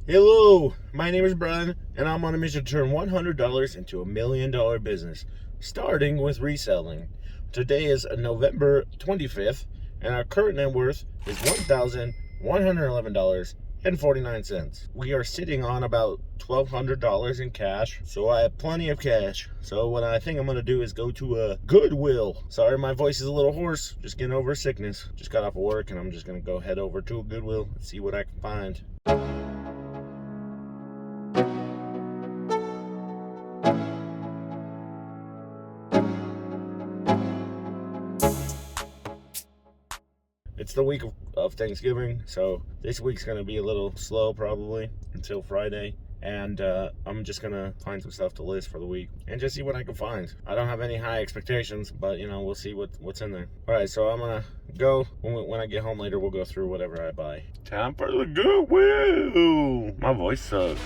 Hello, my name is Brian, and I'm on a mission to turn $100 into $1 million business, starting with reselling. Today is November 25th, and our current net worth is $1,111.49. We are sitting on about $1,200 in cash, so I have plenty of cash. So what I think I'm going to do is go to a Goodwill. Sorry, my voice is a little hoarse, just getting over sickness. Just got off of work, and I'm just going to go head over to a Goodwill and see what I can find. It's the week of Thanksgiving, so this week's going to be a little slow probably until Friday. And I'm just going to find some stuff to list for the week and just see what I can find. I don't have any high expectations, but we'll see what's in there. All right, so I'm going to go. When I get home later, we'll go through whatever I buy. Time for the Goodwill. My voice sucks.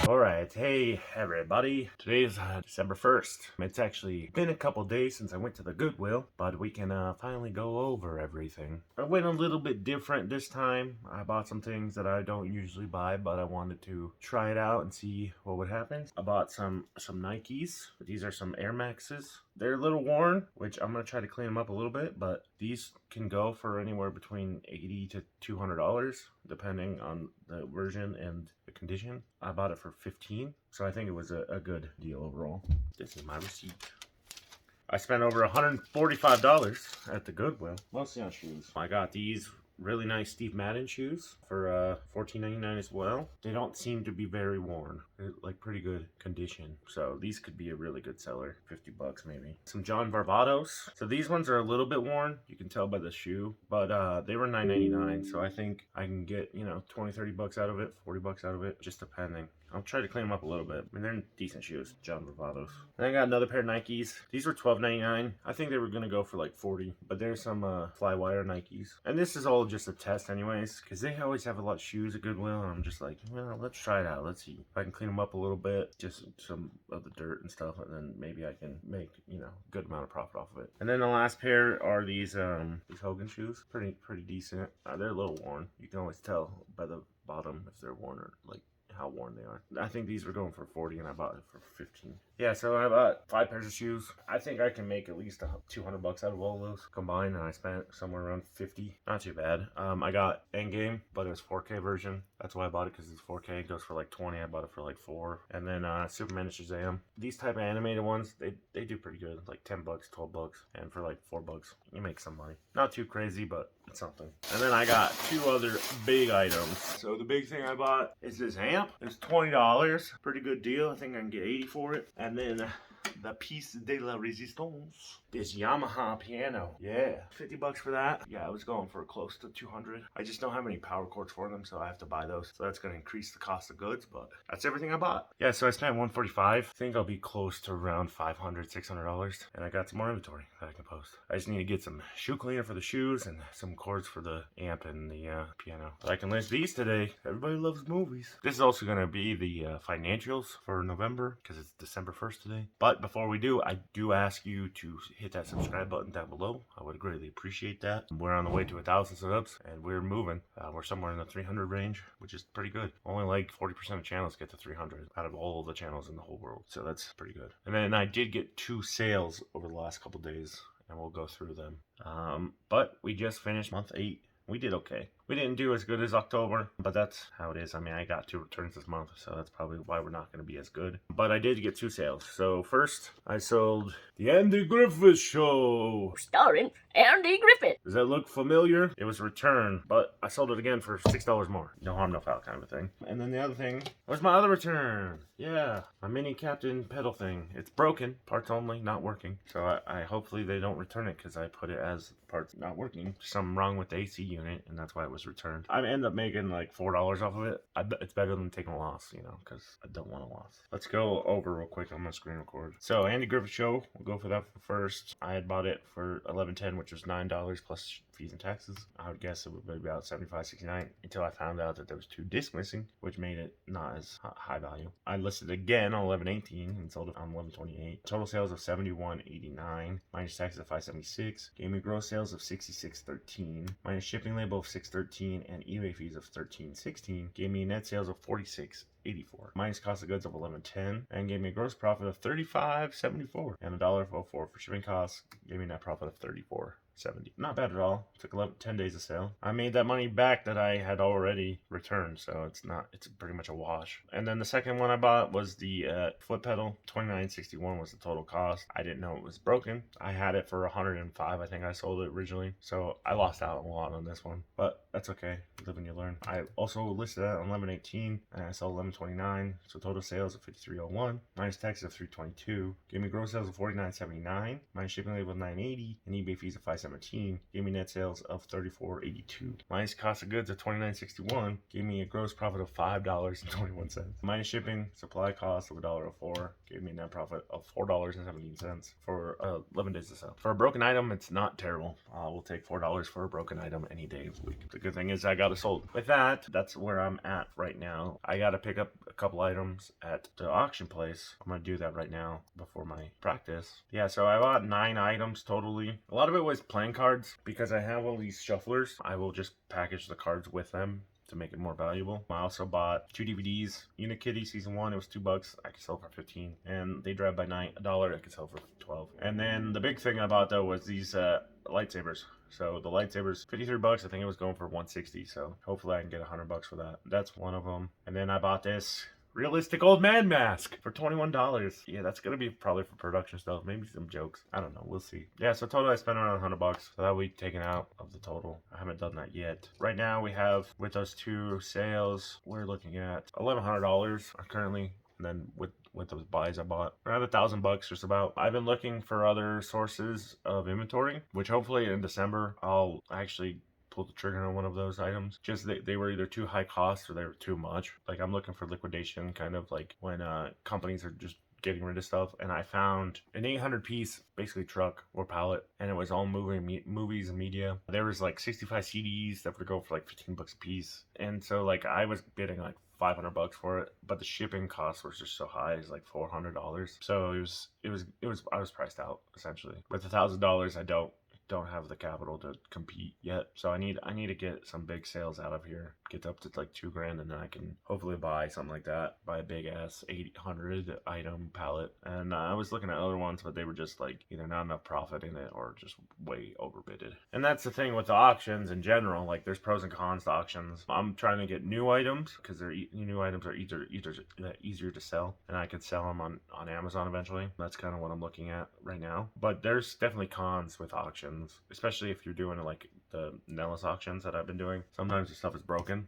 Alright, hey everybody. Today is December 1st. It's actually been a couple days since I went to the Goodwill, but we can finally go over everything. I went a little bit different this time. I bought some things that I don't usually buy, but I wanted to try it out and see what would happen. I bought some Nikes. These are some Air Maxes. They're a little worn, which I'm going to try to clean them up a little bit, but these can go for anywhere between $80 to $200, depending on the version and the condition. I bought it for $15, so I think it was a good deal overall. This is my receipt. I spent over $145 at the Goodwill, mostly on shoes. I got these really nice Steve Madden shoes for $14.99 as well. They don't seem to be very worn. They're like pretty good condition. So these could be a really good seller. $50 maybe. Some John Barbados. So these ones are a little bit worn. You can tell by the shoe. But they were $9.99. So I think I can get, $20-$30 out of it, $40 out of it, just depending. I'll try to clean them up a little bit. I mean, they're decent shoes, John Barbados. Then I got another pair of Nikes. These were $12.99. I think they were going to go for like $40. But there's some Flywire Nikes. And this is all just a test anyways, because they always have a lot of shoes at Goodwill. And I'm just like, well, let's try it out. Let's see if I can clean them up a little bit. Just some of the dirt and stuff. And then maybe I can make, a good amount of profit off of it. And then the last pair are these Hogan shoes. Pretty decent. They're a little worn. You can always tell by the bottom if they're worn or like how worn they are. I think these were going for $40 and I bought it for $15. Yeah, so I bought 5 pairs of shoes. I think I can make at least $200 out of all those combined, and I spent somewhere around $50. Not too bad. I got Endgame, but it was 4K version. That's why I bought it, because it's 4K. It goes for like $20. I bought it for like $4. And then Superman and Shazam. These type of animated ones, they do pretty good. Like $10, $12, and for like $4, you make some money. Not too crazy, but it's something. And then I got 2 other big items. So the big thing I bought is this amp. It's $20. Pretty good deal. I think I can get $80 for it. And then the piece de la resistance, this Yamaha piano. Yeah, $50 for that. Yeah, I was going for close to $200. I just don't have any power cords for them, so I have to buy those. So that's going to increase the cost of goods, but that's everything I bought. Yeah, so I spent $145. I think I'll be close to around $500, $600, and I got some more inventory that I can post. I just need to get some shoe cleaner for the shoes and some cords for the amp and the piano. But I can list these today. Everybody loves movies. This is also going to be the financials for November, because it's December 1st today. But before we do, I do ask you to hit that subscribe button down below. I would greatly appreciate that. We're on the way to 1,000 subs, and we're moving. We're somewhere in the 300 range, which is pretty good. Only like 40% of channels get to 300 out of all the channels in the whole world. So that's pretty good. And then I did get 2 sales over the last couple days, and we'll go through them. But we just finished month 8. We did okay. We didn't do as good as October, but that's how it is. I mean, I got 2 returns this month, so that's probably why we're not going to be as good. But I did get 2 sales. So first, I sold The Andy Griffith Show, starring Andy Griffith. Does that look familiar? It was returned, but I sold it again for $6 more. No harm, no foul kind of a thing. And then the other thing was my other return. Yeah, my mini Captain pedal thing. It's broken, parts only, not working. So I hopefully they don't return it, because I put it as parts not working. Something wrong with the AC unit, and that's why it was returned. I end up making like $4 off of it. I bet it's better than taking a loss, because I don't want a loss. Let's go over real quick. I'm gonna screen record. So Andy Griffith Show, we'll go for that first. I had bought it for $11.10, which was $9 plus fees and taxes. I would guess it would be about $75.69 until I found out that there was 2 discs missing, which made it not as high value. I listed again on 11/18 and sold it on 11/28. Total sales of $71.89 minus taxes of $576 gave me gross sales of $66.13 minus shipping label of $6.13 and eBay fees of $13.16 gave me net sales of $46.84 minus cost of goods of $11.10 and gave me a gross profit of $35.74 and $1.04 for shipping costs gave me net profit of $34.70. Not bad at all. Took 10 days of sale. I made that money back that I had already returned, so it's pretty much a wash. And then the second one I bought was the foot pedal. $29.61 was the total cost. I didn't know it was broken. I had it for $105. I think I sold it originally, so I lost out a lot on this one, but that's okay. You live and you learn. I also listed that on 11/18 and I sold 11/29, so total sales of $53.01 minus taxes of $322 gave me gross sales of $49.79 minus shipping label of $9.80 and eBay fees of $5.17 gave me net sales of $34.82 minus cost of goods of $29.61 gave me a gross profit of $5.21 minus shipping supply cost of $1.04 gave me a net profit of $4.17 for 11 days of sale. For a broken item, it's not terrible. We'll take $4 for a broken item any day of the week. The good thing is I got it sold. With that, that's where I'm at right now. I got to pick up a couple items at the auction place. I'm going to do that right now before my practice. Yeah, so I bought 9 items totally. A lot of it was playing cards because I have all these shufflers. I will just package the cards with them to make it more valuable. I also bought 2 DVDs. Unikitty Season 1, it was $2. I could sell for $15. And They Drive by Night, $1. I could sell for $12. And then the big thing I bought though was these lightsabers. So the lightsabers, $53. I think it was going for $160. So hopefully I can get $100 for that. That's one of them. And then I bought this realistic old man mask for $21. Yeah, that's gonna be probably for production stuff, maybe some jokes. I don't know, we'll see. Yeah, so total I spent around $100, so that'll be taken out of the total. I haven't done that yet. Right now we have, with those 2 sales, we're looking at $1,100 currently. And then with those buys I bought around $1,000 just about. I've been looking for other sources of inventory, which hopefully in December I'll actually pull the trigger on one of those items. Just they were either too high cost or they were too much. Like I'm looking for liquidation, kind of like when companies are just getting rid of stuff. And I found an 800 piece basically truck or pallet, and it was all movies and media. There was like 65 CDs that would go for like $15 a piece, and so like I was bidding like $500 for it, but the shipping cost was just so high. It's like $400. So it was I was priced out essentially. With $1,000 I don't have the capital to compete yet, so I need to get some big sales out of here, get up to like $2,000, and then I can hopefully buy something like that, buy a big ass 800 item pallet. And I was looking at other ones, but they were just like either not enough profit in it or just way overbidded. And that's the thing with the auctions in general, like there's pros and cons to auctions. I'm trying to get new items because new items are easier to sell, and I could sell them on Amazon eventually. That's kind of what I'm looking at right now. But there's definitely cons with auctions, especially if you're doing like the Nellis auctions that I've been doing. Sometimes the stuff is broken.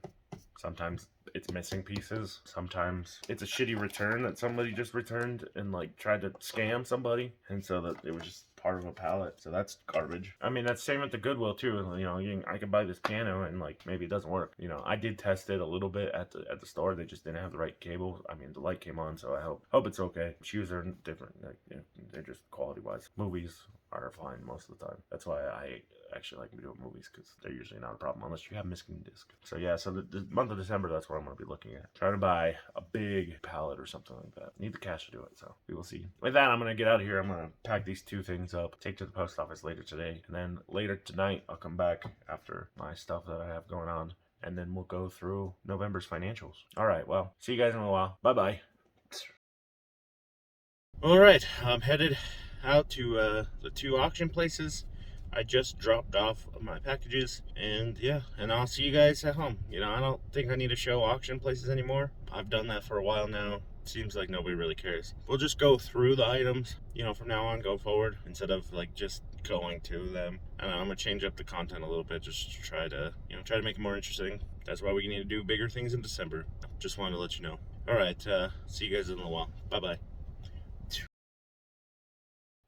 Sometimes it's missing pieces. Sometimes it's a shitty return that somebody just returned and like tried to scam somebody, and so that it was just part of a pallet. So that's garbage. I mean, that's same at the Goodwill too. You know, I could buy this piano and like maybe it doesn't work. You know, I did test it a little bit at the store. They just didn't have the right cable. I mean, the light came on, so I hope it's okay. Shoes are different. Like, you know, they're just quality wise. Movies are fine most of the time. That's why I actually like doing movies, because they're usually not a problem unless you have missing disc. So yeah, so the month of December, that's what I'm going to be looking at. Try to buy a big pallet or something like that. Need the cash to do it, so we will see. With that, I'm going to get out of here. I'm going to pack these 2 things up, take to the post office later today, and then later tonight I'll come back after my stuff that I have going on, and then we'll go through November's financials. All right, well, see you guys in a while. Bye-bye. All right, I'm headed out to the 2 auction places. I just dropped off my packages, and yeah, and I'll see you guys at home. You know, I don't think I need to show auction places anymore. I've done that for a while now. Seems like nobody really cares. We'll just go through the items, you know, from now on, go forward, instead of like just going to them. I don't know, I'm gonna change up the content a little bit, just to try to make it more interesting. That's why we need to do bigger things in December. Just wanted to let you know. All right, see you guys in a little while. Bye-bye.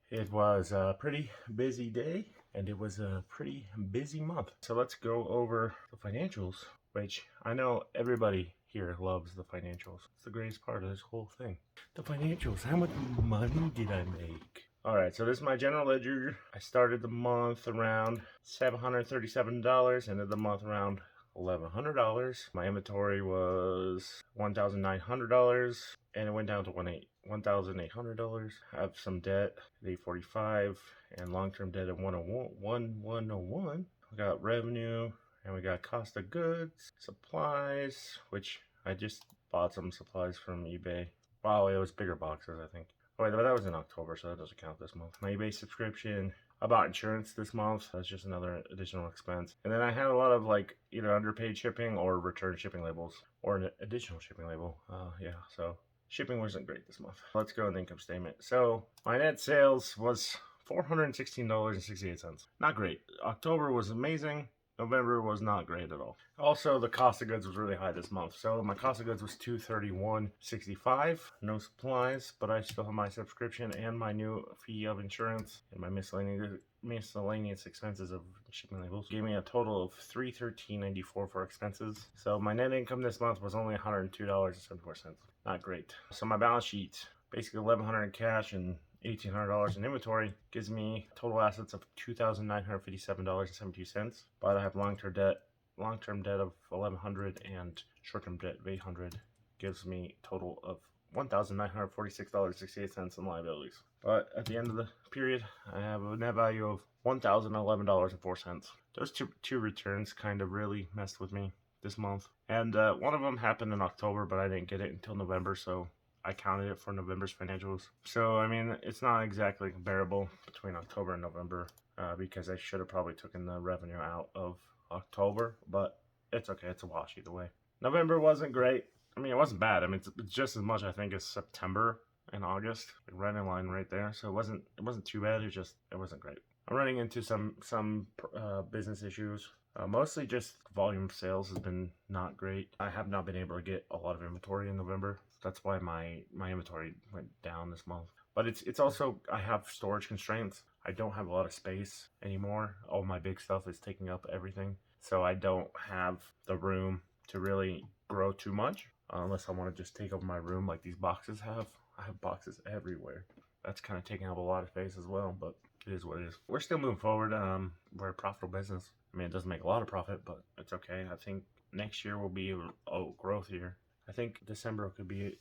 It was a pretty busy day, and it was a pretty busy month. So let's go over the financials, which I know everybody here loves the financials. It's the greatest part of this whole thing. The financials. How much money did I make? All right, so this is my general ledger. I started the month around $737, ended the month around $1,100. My inventory was $1,900, and it went down to $1,800. I have some debt at $845 and long-term debt at 101. We got revenue, and we got cost of goods, supplies, which I just bought some supplies from eBay. Wow, it was bigger boxes, I think. Oh, wait, but that was in October, so that doesn't count this month. My eBay subscription. I bought insurance this month. That's just another additional expense. And then I had a lot of like either underpaid shipping or return shipping labels or an additional shipping label. Yeah, so shipping wasn't great this month. Let's go with the income statement. So my net sales was $416.68. Not great. October was amazing. November was not great at all. Also, the cost of goods was really high this month. So my cost of goods was $231.65. No supplies, but I still have my subscription and my new fee of insurance and my miscellaneous expenses of shipping labels. Gave me a total of $313.94 for expenses. So my net income this month was only $102.74. Not great. So my balance sheet, basically $1,100 in cash and $1,800 in inventory, gives me total assets of $2,957.72. But I have long-term debt of $1,100 and short-term debt of $800. Gives me a total of $1,946.68 in liabilities. But at the end of the period, I have a net value of $1,011.04. Those two returns kind of really messed with me this month. And one of them happened in October, but I didn't get it until November, so I counted it for November's financials. So, I mean, it's not exactly comparable between October and November because I should have probably taken the revenue out of October, but it's okay. It's a wash either way. November wasn't great. I mean, it wasn't bad. I mean, it's just as much, I think, as September and August. Right in line right there. So it wasn't too bad. It wasn't great. I'm running into some business issues. Mostly just volume of sales has been not great. I have not been able to get a lot of inventory in November. That's why my inventory went down this month. But it's also, I have storage constraints. I don't have a lot of space anymore. All my big stuff is taking up everything. So I don't have the room to really grow too much unless I want to just take over my room like these boxes have. I have boxes everywhere. That's kind of taking up a lot of space as well, but it is what it is. We're still moving forward. We're a profitable business. I mean, it doesn't make a lot of profit, but it's okay. I think next year will be a growth year. I think December could be a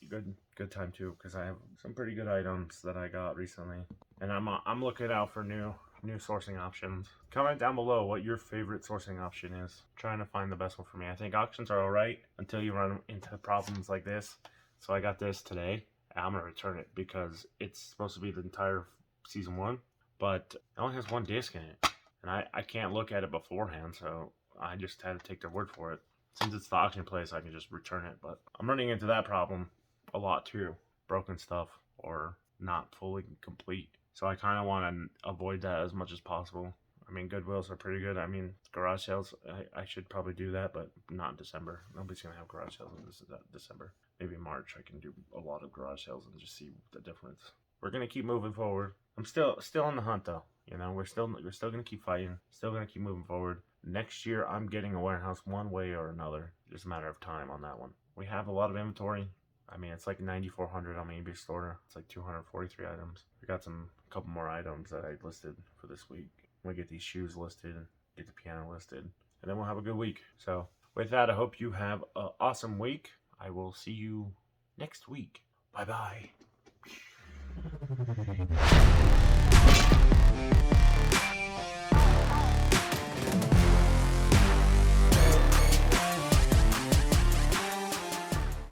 good time too, because I have some pretty good items that I got recently, and I'm looking out for new sourcing options. Comment down below what your favorite sourcing option is. I'm trying to find the best one for me. I think auctions are alright until you run into problems like this. So I got this today. I'm gonna return it because it's supposed to be the entire season 1, but it only has 1 disc in it, and I can't look at it beforehand, so I just had to take their word for it. Since it's the auction place, I can just return it, but I'm running into that problem a lot too. Broken stuff or not fully complete. So I kind of want to avoid that as much as possible. I mean, Goodwills are pretty good. I mean, garage sales, I should probably do that, but not in December. Nobody's going to have garage sales in December. Maybe March I can do a lot of garage sales and just see the difference. We're going to keep moving forward. I'm still on the hunt though. You know, we're still going to keep fighting. Still going to keep moving forward. Next year, I'm getting a warehouse one way or another. Just a matter of time on that one. We have a lot of inventory. I mean, it's like 9,400 on my eBay store. It's like 243 items. We got a couple more items that I listed for this week. We'll get these shoes listed, get the piano listed, and then we'll have a good week. So with that, I hope you have an awesome week. I will see you next week. Bye-bye.